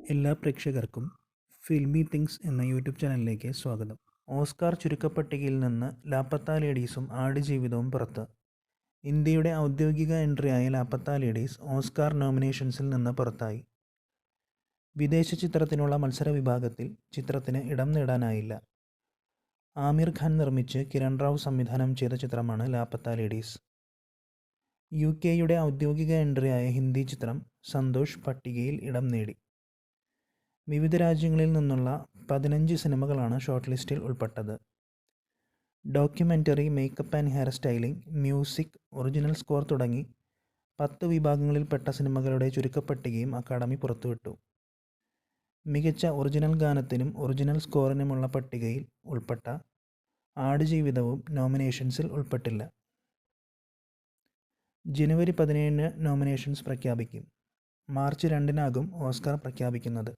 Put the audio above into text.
എല്ലാ പ്രേക്ഷകർക്കും filmy things എന്ന യൂട്യൂബ് ചാനലിലേക്ക് സ്വാഗതം. ഓസ്കാർ ചുരുക്കപ്പട്ടികയിൽ നിന്ന് ലാപത്ത ലേഡീസും ആടുജീവിതവും പുറത്ത്. ഇന്ത്യയുടെ ഔദ്യോഗിക എൻട്രിയായ ലാപത്ത ലേഡീസ് ഓസ്കാർ നോമിനേഷൻസിൽ നിന്ന് പുറത്തായി. വിദേശ ചിത്രത്തിനുള്ള മത്സര വിഭാഗത്തിൽ ചിത്രത്തിന് ഇടം നേടാനായില്ല. ആമിർ ഖാൻ നിർമ്മിച്ച് കിരൺ റാവു സംവിധാനം ചെയ്ത ചിത്രമാണ് ലാപത്ത ലേഡീസ്. UK-യുടെ ഔദ്യോഗിക എൻട്രിയായ ഹിന്ദി ചിത്രം സന്തോഷ് പട്ടികയിൽ ഇടം നേടി. വിവിധ രാജ്യങ്ങളിൽ നിന്നുള്ള 15 സിനിമകളാണ് ഷോർട്ട് ലിസ്റ്റിൽ ഉൾപ്പെട്ടത്. Documentary, makeup and hair styling, music, original score തുടങ്ങി 10 വിഭാഗങ്ങളിൽപ്പെട്ട സിനിമകളുടെ ചുരുക്കപ്പട്ടികയും അക്കാദമി പുറത്തുവിട്ടു. മികച്ച ഒറിജിനൽ ഗാനത്തിനും ഒറിജിനൽ സ്കോറിനുമുള്ള പട്ടികയിൽ ഉൾപ്പെട്ട ആടുജീവിതവും നോമിനേഷൻസിൽ ഉൾപ്പെട്ടില്ല. ജനുവരി 17 നോമിനേഷൻസ് പ്രഖ്യാപിക്കും. മാർച്ച് 2 ഓസ്കാർ പ്രഖ്യാപിക്കുന്നത്.